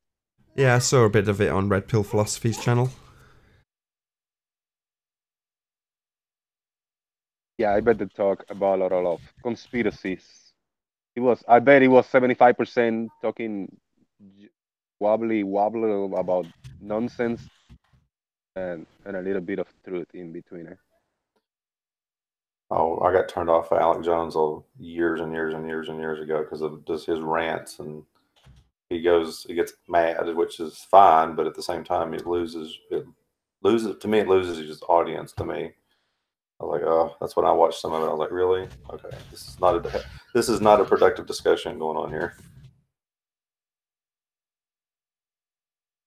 Yeah, I saw a bit of it on Red Pill Philosophy's channel. Yeah, I bet they talk about a lot of conspiracies. I bet it was 75% talking wobbly about nonsense and a little bit of truth in between it. Oh, I got turned off of Alex Jones years and years and years and years ago because of just his rants, and he gets mad, which is fine, but at the same time he loses loses to me. It loses its audience to me. I was like, oh, that's when I watched some of it. I was like, really? Okay, this is not a productive discussion going on here.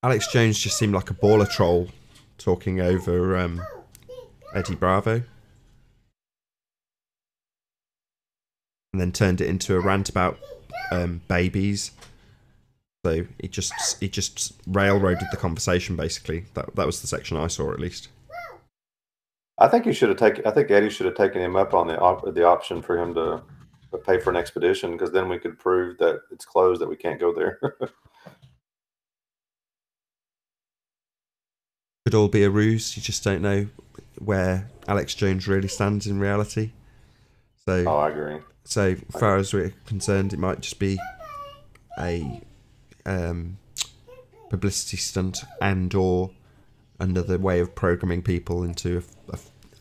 Alex Jones just seemed like a baller troll talking over Eddie Bravo. And then turned it into a rant about babies. So he just railroaded the conversation basically. That was the section I saw, at least. I think he should have taken. I think Eddie should have taken him up on the option for him to pay for an expedition, because then we could prove that it's closed, that we can't go there. Could all be a ruse. You just don't know where Alex Jones really stands in reality. So, oh, I agree. So far as we're concerned, it might just be a publicity stunt and/or another way of programming people into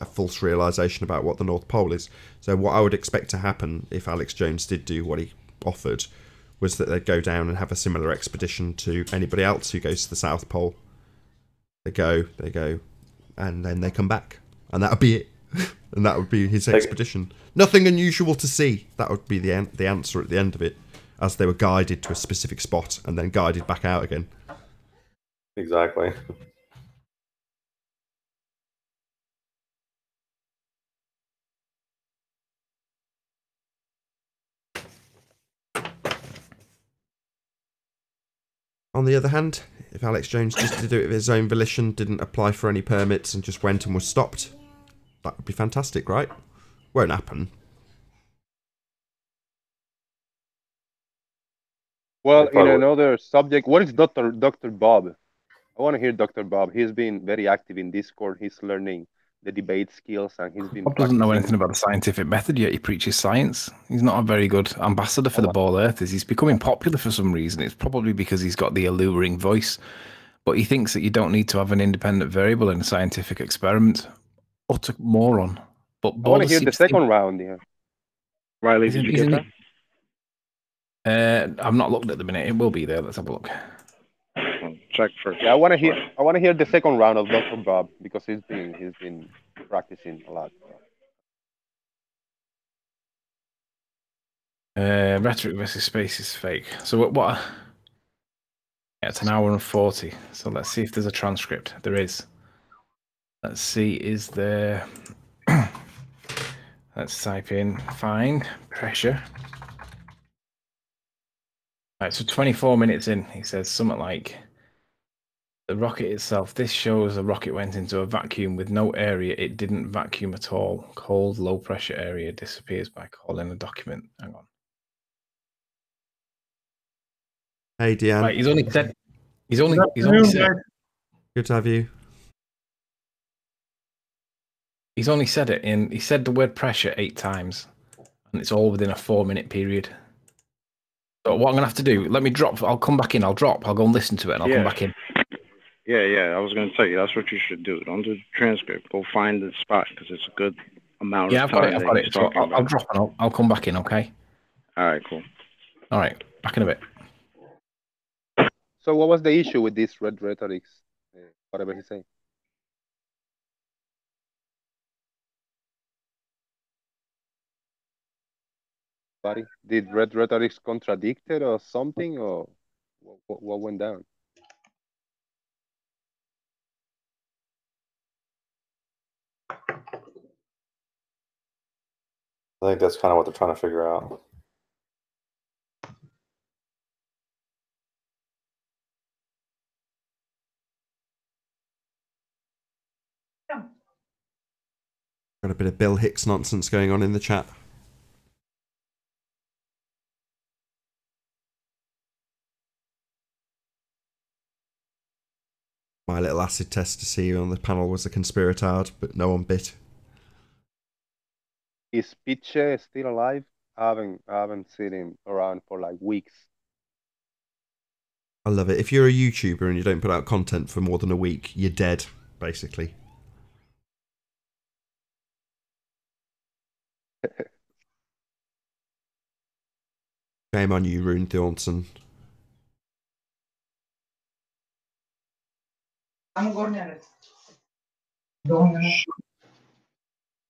a false realization about what the North Pole is. So what I would expect to happen if Alex Jones did do what he offered was that they'd go down and have a similar expedition to anybody else who goes to the South Pole. They go, and then they come back, and that would be it. And that would be his expedition. Nothing unusual to see. That would be the answer at the end of it, as they were guided to a specific spot and then guided back out again. Exactly. On the other hand, if Alex Jones just did it of his own volition, didn't apply for any permits and just went and was stopped, that would be fantastic, right? Won't happen. Well, in another subject, what is Dr. Bob? I want to hear Dr. Bob. He's been very active in Discord. He's learning the debate skills, and he's been. Bob doesn't know anything about the scientific method yet. He preaches science. He's not a very good ambassador for the Ball Earthers. He's becoming popular for some reason. It's probably because he's got the alluring voice, but he thinks that you don't need to have an independent variable in a scientific experiment. Utter moron. But I want to hear the second round here. Riley, did you get that? I've not looked at the minute. It will be there. Let's have a look. Check first. Yeah, I want to hear the second round of Dr. Bob, because he's been practicing a lot. Rhetoric versus space is fake. So what? Yeah, it's an hour and 40. So let's see if there's a transcript. There is. Let's see, is there... Let's type in find pressure. Right, so 24 minutes in, he says something like, the rocket itself, this shows the rocket went into a vacuum with no area. It didn't vacuum at all. Cold, low pressure area disappears by calling a document. Hang on. Hey, Deanne. Right, he's only said... Good to have you. He's only said it in... He said the word pressure 8 times. And it's all within a 4-minute period. So what I'm going to have to do... Let me drop... I'll come back in. I'll drop. I'll go and listen to it and I'll come back in. Yeah. I was going to tell you, that's what you should do. Don't do the transcript. Go find the spot, because it's a good amount of time. I've got it. So I'll drop and I'll come back in, okay? All right, cool. All right. Back in a bit. So what was the issue with this Rhetoric? Whatever he's saying. Buddy, did Rhetoric contradicted or something, or what went down? I think that's kind of what they're trying to figure out. Got a bit of Bill Hicks nonsense going on in the chat. My little acid test to see who on the panel was a conspiratard, but no one bit. Is Pitche still alive? I haven't seen him around for like weeks. I love it. If you're a YouTuber and you don't put out content for more than a week, you're dead, basically. Shame on you, Rune Thornton.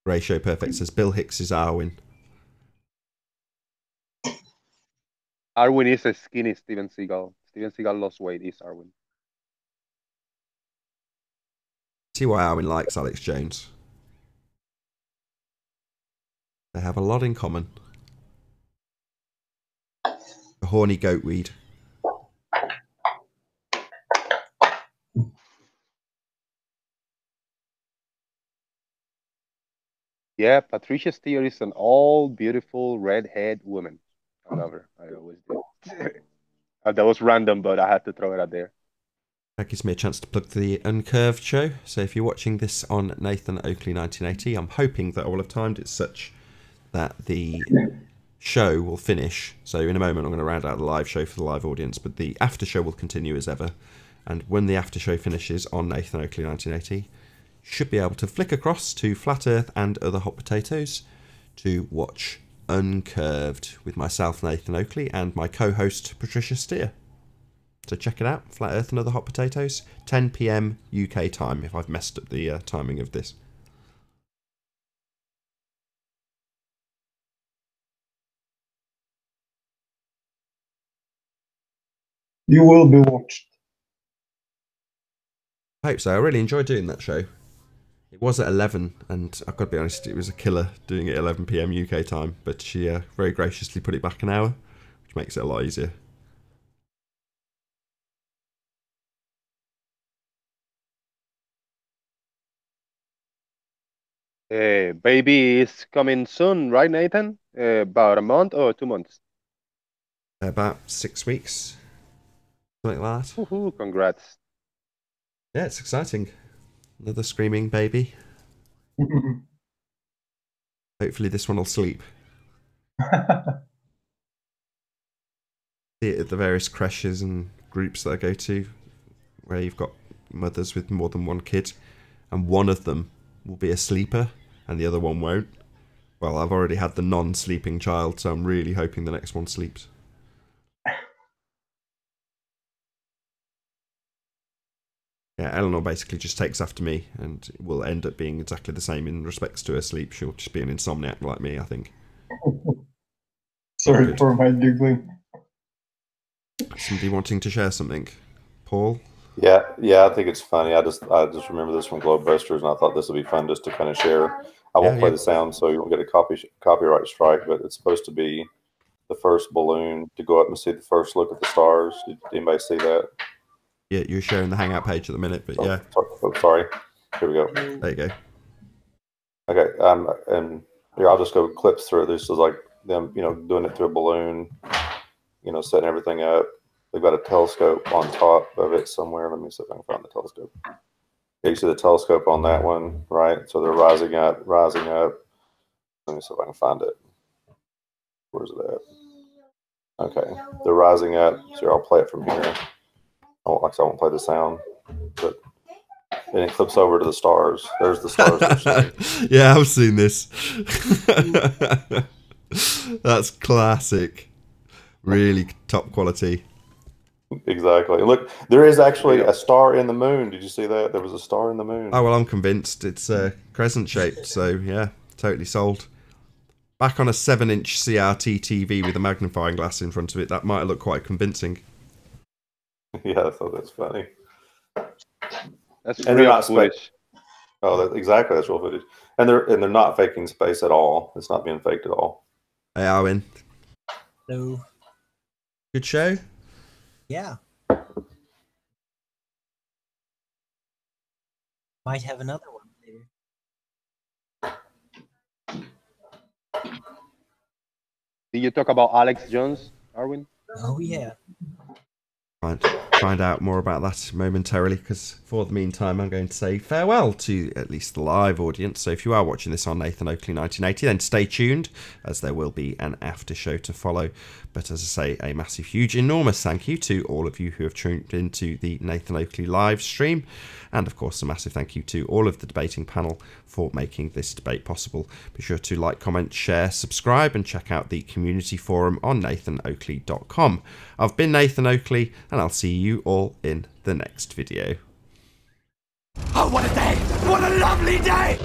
Ratio Perfect says Bill Hicks is Arwin. Arwin is a skinny Steven Seagal. Steven Seagal lost weight. Is Arwin. See why Arwin likes Alex Jones. They have a lot in common. The horny goatweed. Yeah, Patricia Steele is an all beautiful redhead woman. I love her. I always do. That was random, but I had to throw it out there. That gives me a chance to plug the Uncurved show. So if you're watching this on Nathan Oakley 1980, I'm hoping that I will have timed it such that the show will finish. So in a moment, I'm going to round out the live show for the live audience, but the after show will continue as ever. And when the after show finishes on Nathan Oakley 1980, should be able to flick across to Flat Earth and Other Hot Potatoes to watch Uncurved with myself, Nathan Oakley, and my co-host, Patricia Steer. So check it out, Flat Earth and Other Hot Potatoes, 10 PM UK time, if I've messed up the timing of this. You will be watched. I hope so. I really enjoyed doing that show. It was at 11, and I've got to be honest, it was a killer doing it at 11 PM UK time, but she very graciously put it back an hour, which makes it a lot easier. Baby is coming soon, right, Nathan? About a month or 2 months? About 6 weeks, something like that. Woohoo, congrats. Yeah, it's exciting. Another screaming baby. Hopefully this one will sleep. See it at the various creches and groups that I go to, where you've got mothers with more than one kid, and one of them will be a sleeper and the other one won't. Well, I've already had the non-sleeping child, so I'm really hoping the next one sleeps. Yeah, Eleanor basically just takes after me, and it will end up being exactly the same in respects to her sleep. She'll just be an insomniac like me, I think. Sorry for my giggling. Somebody wanting to share something? Paul? Yeah, I think it's funny. I just remember this from Globebusters, and I thought this would be fun just to kind of share. I won't play the sound, so you won't get a copyright strike. But it's supposed to be the first balloon to go up and see the first look at the stars. Did anybody see that? Yeah, you're sharing the Hangout page at the minute, but yeah. Oh, sorry. Here we go. There you go. Okay, and here I'll just go clips through. This is like them, doing it through a balloon, setting everything up. They've got a telescope on top of it somewhere. Let me see if I can find the telescope. Yeah, you see the telescope on that one, right? So they're rising up. Let me see if I can find it. Where's it at? Okay, they're rising up. So I'll play it from here. Like I said, I won't play the sound, but then it flips over to the stars. There's the stars. Yeah, I've seen this. That's classic. Really top quality. Exactly. Look, there is actually a star in the moon. Did you see that? There was a star in the moon. Oh, well, I'm convinced. It's crescent shaped, so yeah, totally sold. Back on a 7-inch CRT TV with a magnifying glass in front of it, that might look quite convincing. Yeah, I thought that's funny. That's real footage. Oh, exactly. That's real footage, and they're not faking space at all. It's not being faked at all. Hey, Arwin. Hello. Good show. Yeah. Might have another one later. Did you talk about Alex Jones, Arwin? Oh yeah. Find out more about that momentarily, because for the meantime I'm going to say farewell to at least the live audience. So if you are watching this on Nathan Oakley 1980, then stay tuned, as there will be an after show to follow. But as I say, a massive, huge, enormous thank you to all of you who have tuned into the Nathan Oakley live stream, and of course a massive thank you to all of the debating panel for making this debate possible. Be sure to like, comment, share, subscribe, and check out the community forum on nathanoakley.com. I've been Nathan Oakley, and I'll see you all in the next video. Oh, what a day! What a lovely day!